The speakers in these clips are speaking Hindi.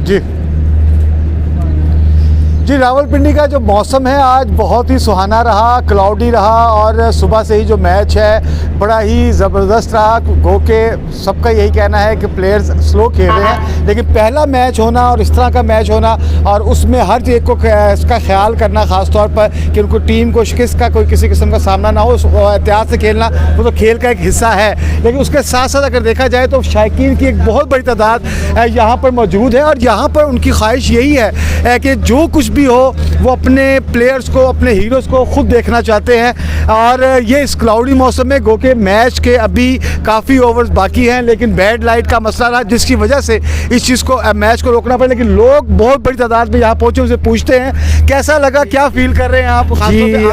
जी जी, रावलपिंडी का जो मौसम है आज बहुत ही सुहाना रहा, क्लाउडी रहा और सुबह से ही जो मैच है बड़ा ही ज़बरदस्त रहा। गो के सबका यही कहना है कि प्लेयर्स स्लो खेल रहे हैं, लेकिन पहला मैच होना और इस तरह का मैच होना और उसमें हर एक को इसका ख्याल करना, ख़ास तौर पर कि उनको टीम को शिकस्त का कोई किसी किस्म का सामना ना हो, एहतियात से खेलना वो तो खेल का एक हिस्सा है। लेकिन उसके साथ साथ अगर देखा जाए तो शायकीन की एक बहुत बड़ी तादाद यहाँ पर मौजूद है और यहाँ पर उनकी ख्वाहिश यही है कि जो कुछ भी हो वो अपने प्लेयर्स को, अपने हीरोज़ को खुद देखना चाहते हैं। और ये इस क्लाउडी मौसम में गो के मैच के अभी काफ़ी ओवर्स बाकी हैं, लेकिन बैड लाइट का मसला रहा जिसकी वजह से इस चीज़ को मैच को रोकना पड़ा। लेकिन लोग बहुत बड़ी तादाद में यहाँ पहुँचे, उनसे पूछते हैं कैसा लगा, क्या फील कर रहे हैं आप? जी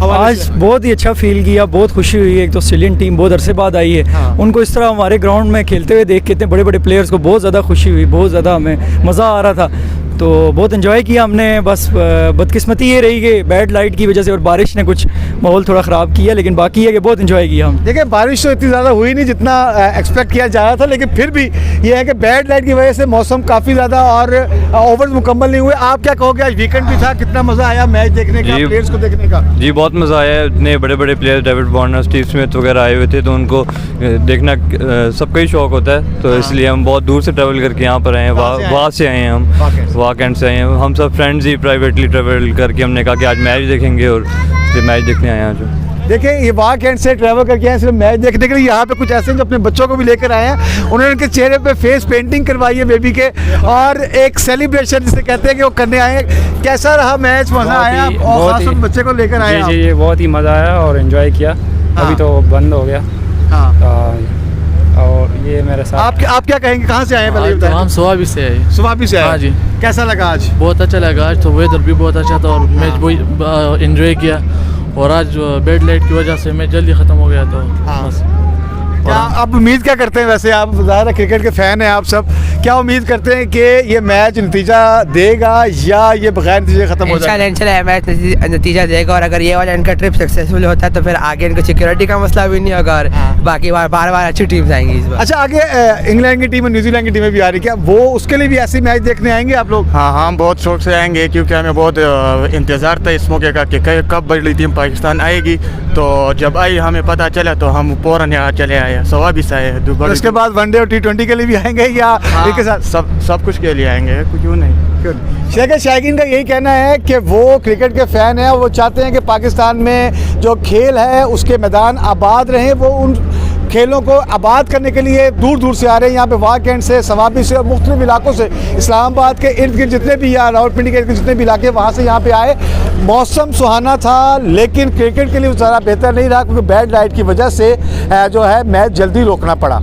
आज बहुत ही अच्छा फील किया, बहुत खुशी हुई। एक तो ऑस्ट्रेलियन टीम बहुत अरसे बाद आई है, हाँ। उनको इस तरह हमारे ग्राउंड में खेलते हुए देख के इतने बड़े बड़े प्लेयर्स को बहुत ज़्यादा खुशी हुई, बहुत ज़्यादा हमें मज़ा आ रहा था। तो बहुत एंजॉय किया हमने। बस बदकिस्मती ये रही कि बैड लाइट की वजह से और बारिश ने कुछ माहौल थोड़ा ख़राब किया, लेकिन बाकी है कि बहुत एंजॉय किया हम। देखिए बारिश तो इतनी ज़्यादा हुई नहीं जितना एक्सपेक्ट किया जा रहा था, लेकिन फिर भी ये है कि बैड लाइट की वजह से मौसम काफ़ी ज़्यादा और ओवर्स मुकम्मल नहीं हुए। आप क्या कहोगे, आज वीकेंड भी था, कितना मज़ा आया मैच देखने का, प्लेयर्स को देखने का? जी बहुत मज़ा आया। इतने बड़े बड़े player David Warner, Steve Smith वगैरह आए हुए थे, तो उनको देखना सबका ही शौक होता है, तो इसलिए हम बहुत दूर से ट्रैवल करके यहाँ पर आए हैं। वहाँ से आए हैं हम, वाकैंड से आए हैं। हम सब फ्रेंड्स ही प्राइवेटली ट्रैवल करके हमने कहा कि आज मैच देखेंगे और फिर मैच देखने आए हैं। जो देखिए ये वाकैंड से ट्रैवल करके आए सिर्फ मैच देखने के लिए। यहाँ पे कुछ ऐसे हैं जो अपने बच्चों को भी लेकर आए हैं, उन्होंने उनके चेहरे पे फेस पेंटिंग करवाई है बेबी के और एक सेलिब्रेशन जिसे कहते हैं कि वो करने आए हैं। कैसा रहा मैच, मज़ा आया और खासतौर बच्चे को लेकर आए? जी जी बहुत ही मज़ा आया और एंजॉय किया। अभी तो बंद हो गया। हाँ। और ये मेरे साथ आप क्या कहेंगे, कहाँ से आए हैं पहले बताएं? हम सुबह से आए। सुबह से आए? हाँ जी। कैसा लगा आज? बहुत अच्छा लगा आज, तो वेदर भी बहुत अच्छा था और मैच बहुत एंजॉय किया। और आज बैड लाइट की वजह से मैच जल्दी ख़त्म हो गया, तो बस। क्या आप उम्मीद क्या करते हैं, वैसे आप ज़्यादा क्रिकेट के फ़ैन हैं आप सब, क्या उम्मीद करते हैं कि ये मैच नतीजा देगा या ये बगैर नतीजे ख़त्म हो जाएगा? इंशाल्लाह मैच नतीजा देगा और अगर ये वाला इनका ट्रिप सक्सेसफुल होता है तो फिर आगे इनको सिक्योरिटी का मसला भी नहीं होगा और बाकी बार बार अच्छी टीम्स आएंगी इस बार। अच्छा, आगे इंग्लैंड की टीम और न्यूजीलैंड की टीमें भी आ रही, क्या वो उसके लिए भी ऐसे मैच देखने आएंगे आप लोग? हाँ हम बहुत शौक से आएंगे, क्योंकि हमें बहुत इंतज़ार था इस मौके का कि कब बड़ी टीम पाकिस्तान आएगी। तो जब आई हमें पता चला तो हम फ़ौरन यहाँ चले आए, सवा भी से आए। उसके बाद वनडे और T20 के लिए भी आएंगे या एक के साथ? सब कुछ के लिए आएंगे, क्यों नहीं। शेख शायकीन का यही कहना है कि वो क्रिकेट के फ़ैन हैं, वो चाहते हैं कि पाकिस्तान में जो खेल है उसके मैदान आबाद रहें। वो उन खेलों को आबाद करने के लिए दूर दूर से आ रहे हैं, यहाँ पे वाकैंड से, सवाबी से और मुख्तलिफ इलाकों से, इस्लामाबाद के इर्द गिर्द जितने भी या रावलपिंडी के इर्द गिर्द जितने भी इलाके वहाँ से यहाँ पे आए। मौसम सुहाना था, लेकिन क्रिकेट के लिए ज़्यादा बेहतर नहीं रहा क्योंकि बैड लाइट की वजह से जो है मैच जल्दी रोकना पड़ा।